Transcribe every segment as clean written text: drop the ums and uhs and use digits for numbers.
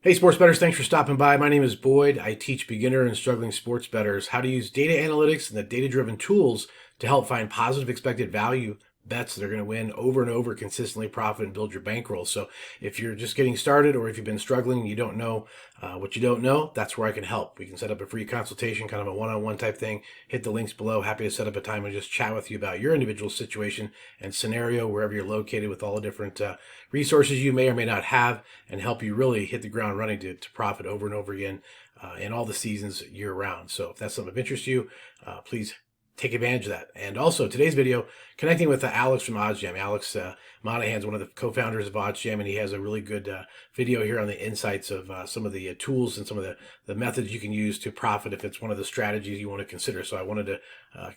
Hey, sports bettors, thanks for stopping by. My name is Boyd. I teach beginner and struggling sports bettors how to use data analytics and the data-driven tools to help find positive expected value bets that are going to win over and over, consistently profit and build your bankroll. So if you're just getting started or if you've been struggling and you don't know what you don't know, that's where I can help. We can set up a free consultation, kind of a one-on-one type thing. Hit the links below. Happy to set up a time and just chat with you about your individual situation and scenario wherever you're located with all the different resources you may or may not have and help you really hit the ground running to profit over and over again in all the seasons year round. So if that's something of interest to you, please take advantage of that. And also today's video, connecting with Alex from OddsJam. Alex Monahan's one of the co-founders of OddsJam, and he has a really good video here on the insights of some of the tools and some of the methods you can use to profit if it's one of the strategies you want to consider. So I wanted to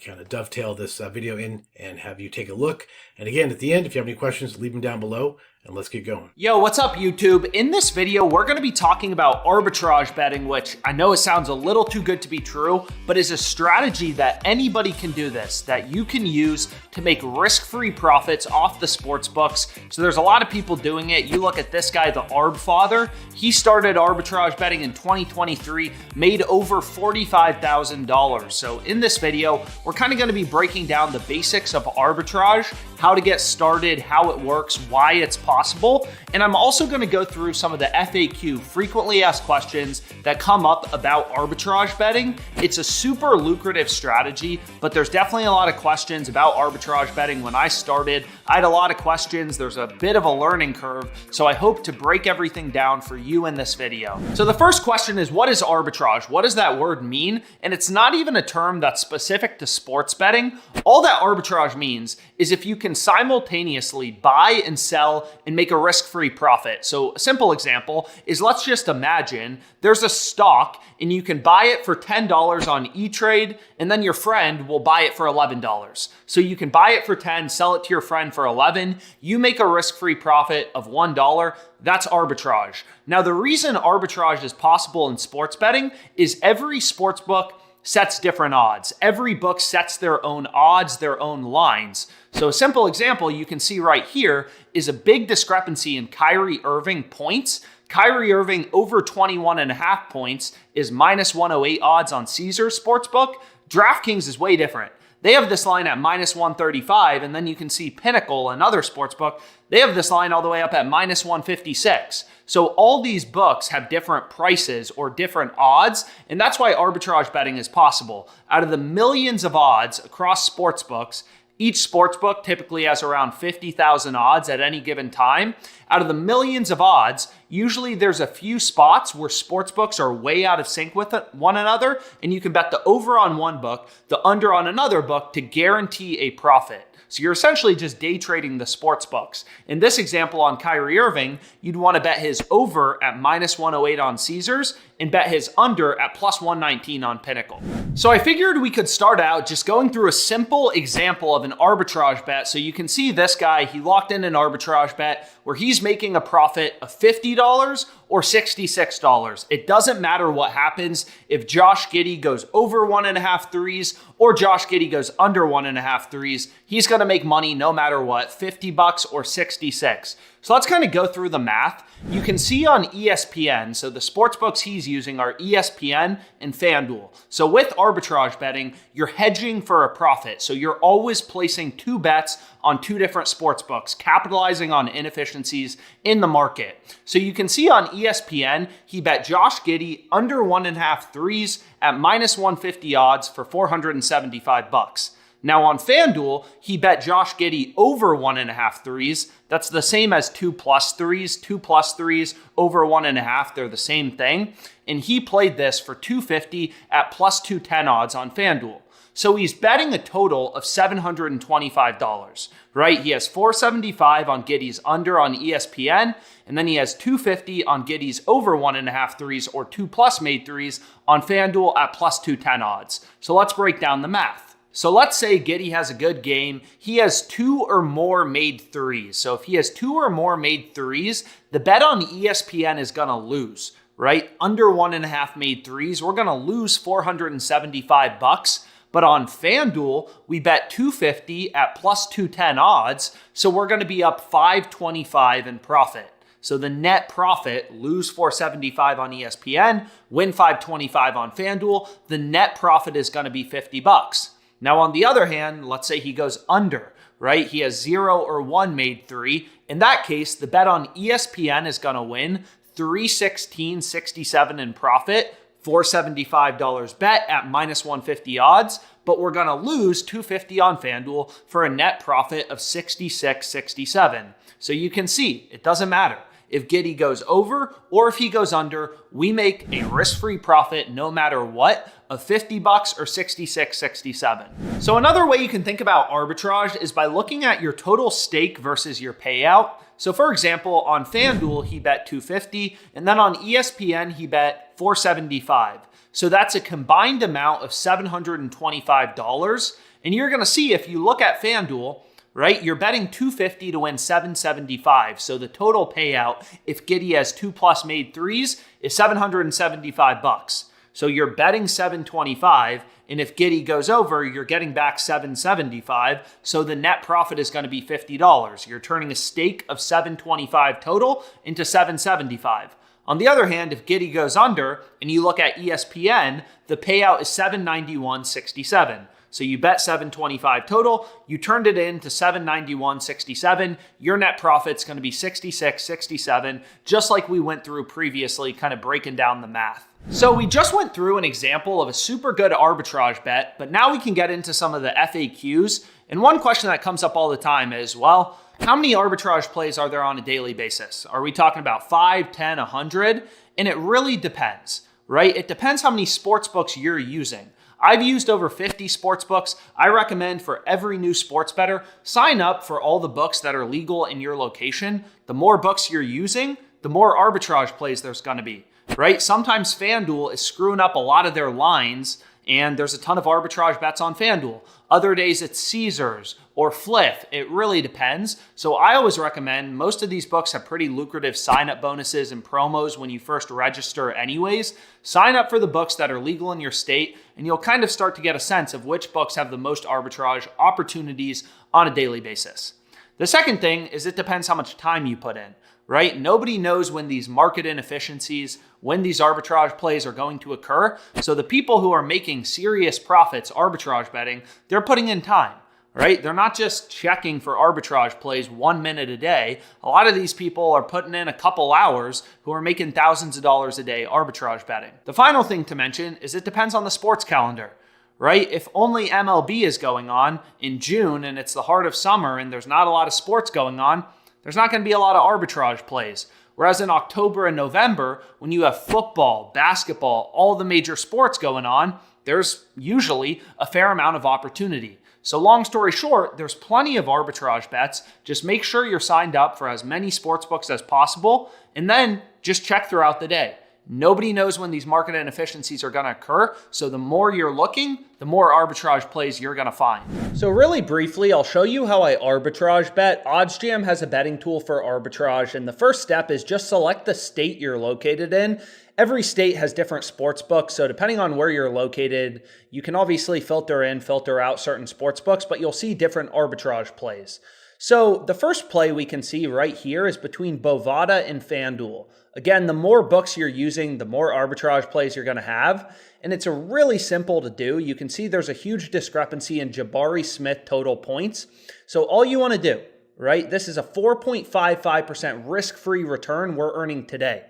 kind of dovetail this video in and have you take a look. And again, at the end, if you have any questions, leave them down below. And let's get going. Yo, what's up, YouTube? In this video, we're going to be talking about arbitrage betting, which I know it sounds a little too good to be true, but is a strategy that anybody can do this, that you can use to make risk-free profits off the sports books. So there's a lot of people doing it. You look at this guy, the Arb Father. He started arbitrage betting in 2023, made over $45,000. So in this video, we're kind of going to be breaking down the basics of arbitrage, how to get started, how it works, why it's possible. And I'm also going to go through some of the FAQ, frequently asked questions, that come up about arbitrage betting. It's a super lucrative strategy, but there's definitely a lot of questions about arbitrage betting. When I started, I had a lot of questions. There's a bit of a learning curve, so I hope to break everything down for you in this video. So the first question is, what is arbitrage? What does that word mean? And it's not even a term that's specific to sports betting. All that arbitrage means is if you can simultaneously buy and sell and make a risk-free profit. So a simple example is, let's just imagine there's a stock and you can buy it for $10 on E-Trade, and then your friend will buy it for $11. So you can buy it for 10, sell it to your friend for 11. You make a risk-free profit of $1. That's arbitrage. Now, the reason arbitrage is possible in sports betting is every sports book sets different odds. Every book sets their own odds, their own lines. So a simple example you can see right here is a big discrepancy in Kyrie Irving points. Kyrie Irving over 21.5 points is minus 108 odds on Caesars Sportsbook. DraftKings is way different. They have this line at minus 135, and then you can see Pinnacle, another sportsbook, they have this line all the way up at minus 156. So all these books have different prices or different odds, and that's why arbitrage betting is possible. Out of the millions of odds across sportsbooks, each sportsbook typically has around 50,000 odds at any given time. Out of the millions of odds, usually there's a few spots where sportsbooks are way out of sync with one another, and you can bet the over on one book, the under on another book to guarantee a profit. So you're essentially just day trading the sports books. In this example on Kyrie Irving, you'd want to bet his over at minus 108 on Caesars and bet his under at plus 119 on Pinnacle. So I figured we could start out just going through a simple example of an arbitrage bet. So you can see this guy, he locked in an arbitrage bet where he's making a profit of $50 or $66. It doesn't matter what happens if Josh Giddey goes over 1.5 threes or Josh Giddey goes under 1.5 threes. He's going to make money no matter what, $50 or $66. So let's kind of go through the math. You can see on ESPN, so the sports books he's using are ESPN and FanDuel. So with arbitrage betting, you're hedging for a profit. So you're always placing two bets on two different sports books, capitalizing on inefficiencies in the market. So you can see on ESPN, he bet Josh Giddey under 1.5 threes at minus 150 odds for $475. Now on FanDuel, he bet Josh Giddey over 1.5 threes. That's the same as 2+ threes. 2+ threes over 1.5, they're the same thing. And he played this for $250 at plus 210 odds on FanDuel. So he's betting a total of $725, right? He has $475 on Giddey's under on ESPN, and then he has $250 on Giddey's over 1.5 threes or 2+ made threes on FanDuel at plus 210 odds. So let's break down the math. So let's say Giddey has a good game. He has 2 or more made threes. So if he has 2 or more made threes, the bet on ESPN is going to lose, right? Under 1.5 made threes, we're going to lose $475. But on FanDuel, we bet $250 at plus 210 odds. So we're going to be up $525 in profit. So the net profit, lose 475 on ESPN, win 525 on FanDuel, the net profit is going to be $50. Now, on the other hand, let's say he goes under, right? He has 0 or 1 made 3. In that case, the bet on ESPN is going to win 316.67 in profit, $475 bet at minus 150 odds, but we're going to lose 250 on FanDuel for a net profit of 66.67. So you can see it doesn't matter. If Giddy goes over or if he goes under, we make a risk-free profit no matter what of $50 or 66.67. So another way you can think about arbitrage is by looking at your total stake versus your payout. So for example, on FanDuel, he bet 250, and then on ESPN, he bet 475. So that's a combined amount of $725. And you're going to see if you look at FanDuel, right, you're betting 250 to win 775. So the total payout, if Giddy has 2+ made 3s, is $775. So you're betting 725, and if Giddy goes over, you're getting back 775. So the net profit is going to be $50. You're turning a stake of 725 total into 775. On the other hand, if Giddy goes under and you look at ESPN, the payout is 791.67. So you bet 725 total, you turned it into 791.67. Your net profit's going to be 66.67, just like we went through previously, kind of breaking down the math. So we just went through an example of a super good arbitrage bet, but now we can get into some of the FAQs. And one question that comes up all the time is, well, how many arbitrage plays are there on a daily basis? Are we talking about 5, 10, 100? And it really depends, right? It depends how many sports books you're using. I've used over 50 sports books. I recommend for every new sports bettor, sign up for all the books that are legal in your location. The more books you're using, the more arbitrage plays there's going to be, right? Sometimes FanDuel is screwing up a lot of their lines, and there's a ton of arbitrage bets on FanDuel. Other days it's Caesars or Fliff. It really depends. So I always recommend, most of these books have pretty lucrative sign-up bonuses and promos when you first register anyways. Sign up for the books that are legal in your state, and you'll kind of start to get a sense of which books have the most arbitrage opportunities on a daily basis. The second thing is it depends how much time you put in, right? Nobody knows when these market inefficiencies, when these arbitrage plays are going to occur. So the people who are making serious profits arbitrage betting, they're putting in time, right? They're not just checking for arbitrage plays 1 minute a day. A lot of these people are putting in a couple hours who are making thousands of dollars a day arbitrage betting. The final thing to mention is it depends on the sports calendar, right? If only MLB is going on in June and it's the heart of summer and there's not a lot of sports going on, there's not going to be a lot of arbitrage plays. Whereas in October and November, when you have football, basketball, all the major sports going on, there's usually a fair amount of opportunity. So long story short, there's plenty of arbitrage bets. Just make sure you're signed up for as many sports books as possible, and then just check throughout the day. Nobody knows when these market inefficiencies are going to occur. So the more you're looking, the more arbitrage plays you're going to find. So really briefly, I'll show you how I arbitrage bet. OddsJam has a betting tool for arbitrage. And the first step is just select the state you're located in. Every state has different sports books. So depending on where you're located, you can obviously filter in, filter out certain sports books, but you'll see different arbitrage plays. So the first play we can see right here is between Bovada and FanDuel. Again, the more books you're using, the more arbitrage plays you're going to have. And it's really simple to do. You can see there's a huge discrepancy in Jabari Smith total points. So all you want to do, right? This is a 4.55% risk-free return we're earning today,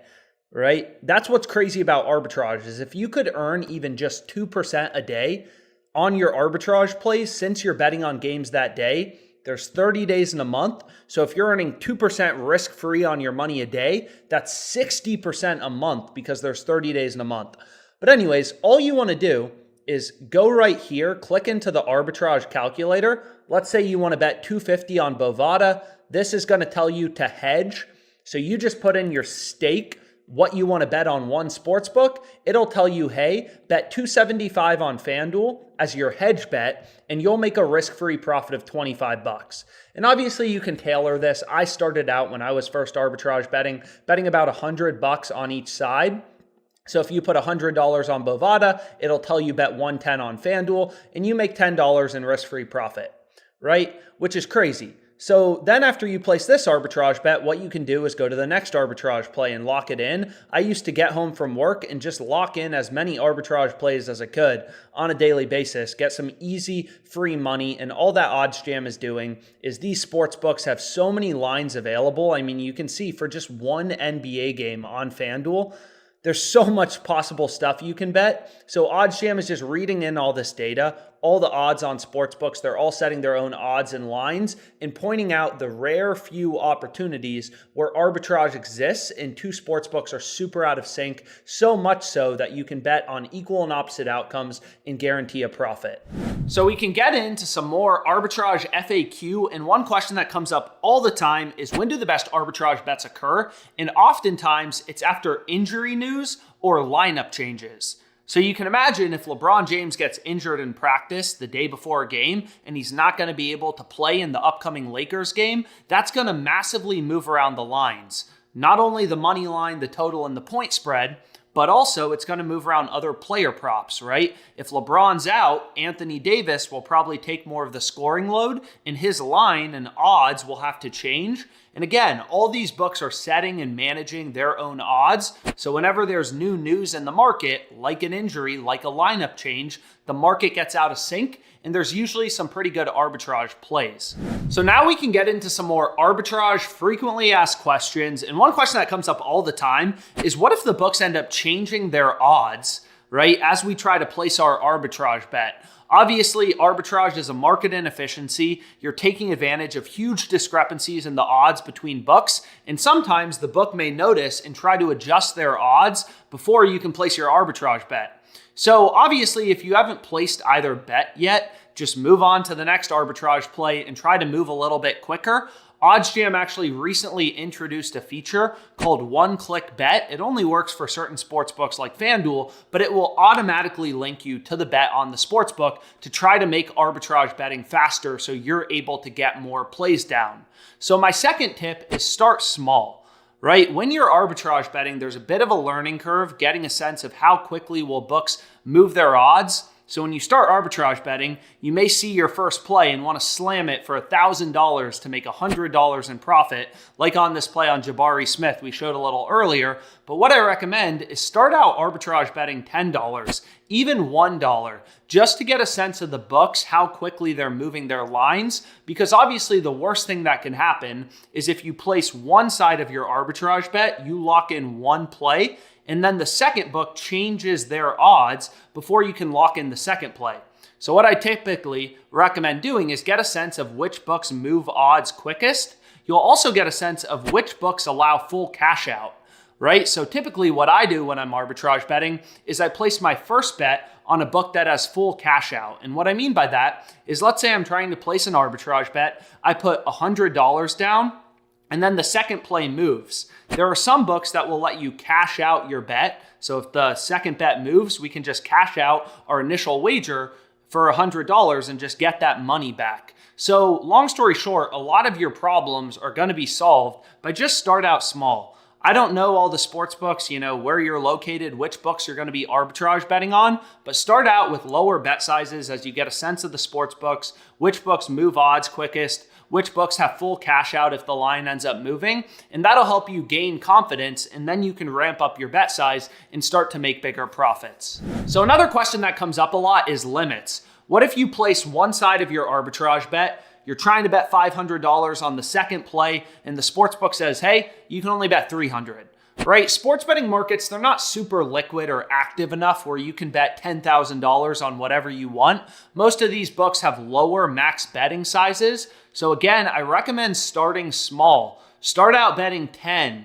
right? That's what's crazy about arbitrage is if you could earn even just 2% a day on your arbitrage plays since you're betting on games that day, there's 30 days in a month. So if you're earning 2% risk-free on your money a day, that's 60% a month because there's 30 days in a month. But anyways, all you want to do is go right here, click into the arbitrage calculator. Let's say you want to bet 250 on Bovada. This is going to tell you to hedge. So you just put in your stake, what you want to bet on one sports book. It'll tell you, hey, bet 275 on FanDuel as your hedge bet, and you'll make a risk-free profit of $25. And obviously you can tailor this. I started out when I was first arbitrage betting about $100 on each side. So if you put $100 on Bovada, it'll tell you bet 110 on FanDuel, and you make $10 in risk-free profit, right? Which is crazy. So then after you place this arbitrage bet, what you can do is go to the next arbitrage play and lock it in. I used to get home from work and just lock in as many arbitrage plays as I could on a daily basis, get some easy free money. And all that OddsJam is doing is these sports books have so many lines available. I mean, you can see for just one NBA game on FanDuel, there's so much possible stuff you can bet. So OddsJam is just reading in all this data, all the odds on sports books. They're all setting their own odds and lines and pointing out the rare few opportunities where arbitrage exists and two sports books are super out of sync, so much so that you can bet on equal and opposite outcomes and guarantee a profit. So we can get into some more arbitrage FAQ, and one question that comes up all the time is, when do the best arbitrage bets occur? And oftentimes it's after injury news or lineup changes. So you can imagine if LeBron James gets injured in practice the day before a game and he's not going to be able to play in the upcoming Lakers game, that's going to massively move around the lines. Not only the money line, the total, and the point spread, but also it's going to move around other player props, right? If LeBron's out, Anthony Davis will probably take more of the scoring load, and his line and odds will have to change. And again, all these books are setting and managing their own odds. So whenever there's new news in the market, like an injury, like a lineup change, the market gets out of sync, and there's usually some pretty good arbitrage plays. So now we can get into some more arbitrage frequently asked questions. And one question that comes up all the time is, what if the books end up changing their odds, right, as we try to place our arbitrage bet? Obviously, arbitrage is a market inefficiency. You're taking advantage of huge discrepancies in the odds between books, and sometimes the book may notice and try to adjust their odds before you can place your arbitrage bet. So obviously, if you haven't placed either bet yet, just move on to the next arbitrage play and try to move a little bit quicker. OddsJam actually recently introduced a feature called one-click bet. It only works for certain sports books like FanDuel, but it will automatically link you to the bet on the sports book to try to make arbitrage betting faster so you're able to get more plays down. So my second tip is start small, right? When you're arbitrage betting, there's a bit of a learning curve, getting a sense of how quickly will books move their odds. So when you start arbitrage betting, you may see your first play and want to slam it for $1,000 to make $100 in profit, like on this play on Jabari Smith we showed a little earlier. But what I recommend is start out arbitrage betting $10, even $1, just to get a sense of the books, how quickly they're moving their lines. Because obviously the worst thing that can happen is if you place one side of your arbitrage bet, you lock in one play, and then the second book changes their odds before you can lock in the second play. So what I typically recommend doing is get a sense of which books move odds quickest. You'll also get a sense of which books allow full cash out, right? So typically what I do when I'm arbitrage betting is I place my first bet on a book that has full cash out. And what I mean by that is, let's say I'm trying to place an arbitrage bet. I put $100 down, and then the second play moves. There are some books that will let you cash out your bet. So if the second bet moves, we can just cash out our initial wager for $100 and just get that money back. So long story short, a lot of your problems are going to be solved by just start out small. I don't know all the sports books, where you're located, which books you're going to be arbitrage betting on, but start out with lower bet sizes as you get a sense of the sports books, which books move odds quickest, which books have full cash out if the line ends up moving, and that'll help you gain confidence, and then you can ramp up your bet size and start to make bigger profits. So another question that comes up a lot is limits. What if you place one side of your arbitrage bet, you're trying to bet $500 on the second play, and the sportsbook says, hey, you can only bet $300. Right? Sports betting markets, they're not super liquid or active enough where you can bet $10,000 on whatever you want. Most of these books have lower max betting sizes. So again, I recommend starting small. Start out betting $10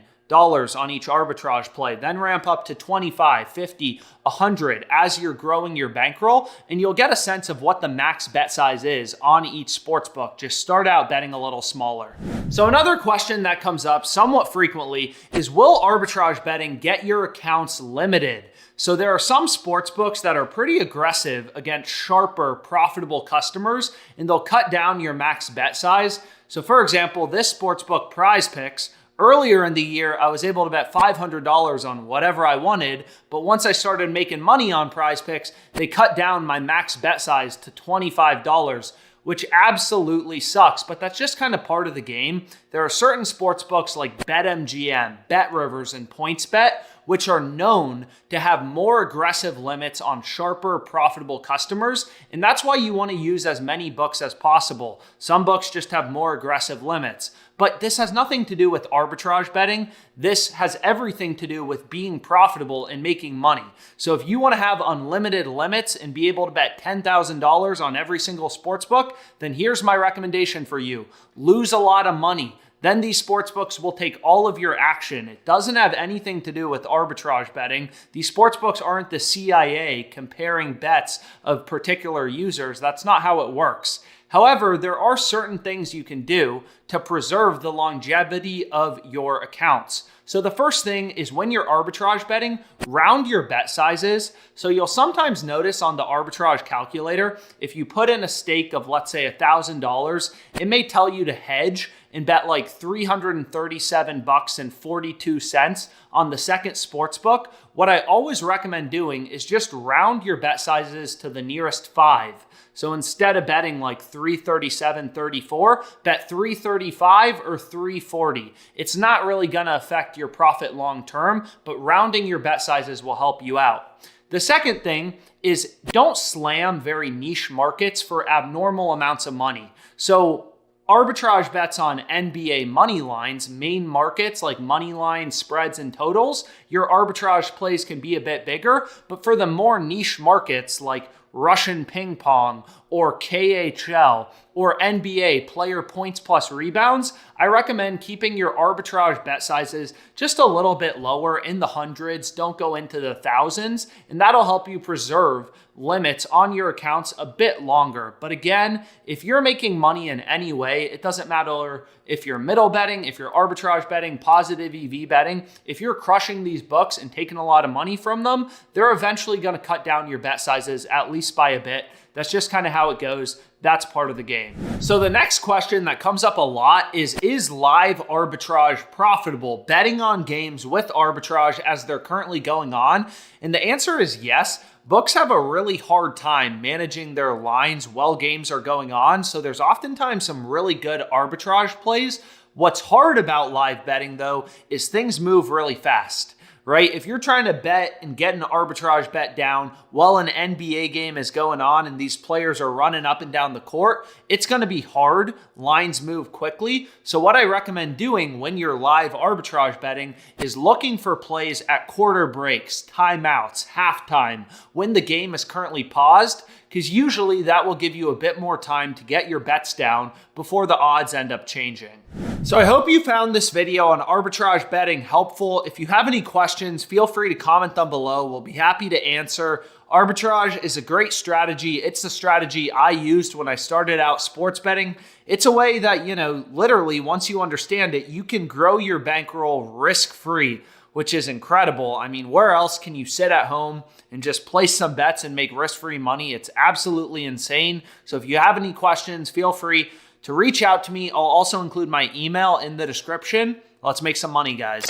on each arbitrage play, then ramp up to $25, $50, $100 as you're growing your bankroll, and you'll get a sense of what the max bet size is on each sports book. Just start out betting a little smaller. So another question that comes up somewhat frequently is, will arbitrage betting get your accounts limited? So there are some sports books that are pretty aggressive against sharper, profitable customers, and they'll cut down your max bet size. So for example, this sports book, Prize Picks, earlier in the year, I was able to bet $500 on whatever I wanted, but once I started making money on Prize Picks, they cut down my max bet size to $25, which absolutely sucks, but that's just kind of part of the game. There are certain sports books like BetMGM, BetRivers, and PointsBet, which are known to have more aggressive limits on sharper, profitable customers. And that's why you want to use as many books as possible. Some books just have more aggressive limits. But this has nothing to do with arbitrage betting. This has everything to do with being profitable and making money. So if you want to have unlimited limits and be able to bet $10,000 on every single sports book, then here's my recommendation for you. Lose a lot of money. Then these sportsbooks will take all of your action. It doesn't have anything to do with arbitrage betting. These sportsbooks aren't the CIA comparing bets of particular users. That's not how it works. However, there are certain things you can do to preserve the longevity of your accounts. So the first thing is when you're arbitrage betting, round your bet sizes. So you'll sometimes notice on the arbitrage calculator, if you put in a stake of, let's say, $1,000, it may tell you to hedge and bet like $337.42 on the second sports book. What I always recommend doing is just round your bet sizes to the nearest 5. So instead of betting like 337.34, bet 335 or 340. It's not really going to affect your profit long term, but rounding your bet sizes will help you out. The second thing is don't slam very niche markets for abnormal amounts of money. So arbitrage bets on NBA money lines, main markets like money lines, spreads, and totals, your arbitrage plays can be a bit bigger. But for the more niche markets like Russian ping pong or KHL or NBA player points plus rebounds, I recommend keeping your arbitrage bet sizes just a little bit lower in the hundreds. Don't go into the thousands, and that'll help you preserve limits on your accounts a bit longer. But again, if you're making money in any way, it doesn't matter if you're middle betting, if you're arbitrage betting, positive EV betting, if you're crushing these books and taking a lot of money from them, they're eventually going to cut down your bet sizes at least by a bit. That's just kind of how it goes. That's part of the game. So the next question that comes up a lot is live arbitrage profitable? Betting on games with arbitrage as they're currently going on? And the answer is yes. Books have a really hard time managing their lines while games are going on, so there's oftentimes some really good arbitrage plays. What's hard about live betting, though, is things move really fast, right? If you're trying to bet and get an arbitrage bet down while an NBA game is going on and these players are running up and down the court, it's going to be hard. Lines move quickly. So what I recommend doing when you're live arbitrage betting is looking for plays at quarter breaks, timeouts, halftime, when the game is currently paused, because usually that will give you a bit more time to get your bets down before the odds end up changing. So I hope you found this video on arbitrage betting helpful. If you have any questions, feel free to comment them below. We'll be happy to answer. Arbitrage is a great strategy. It's the strategy I used when I started out sports betting. It's a way that, literally once you understand it, you can grow your bankroll risk-free, which is incredible. I mean, where else can you sit at home and just place some bets and make risk-free money? It's absolutely insane. So if you have any questions, feel free to reach out to me. I'll also include my email in the description. Let's make some money, guys.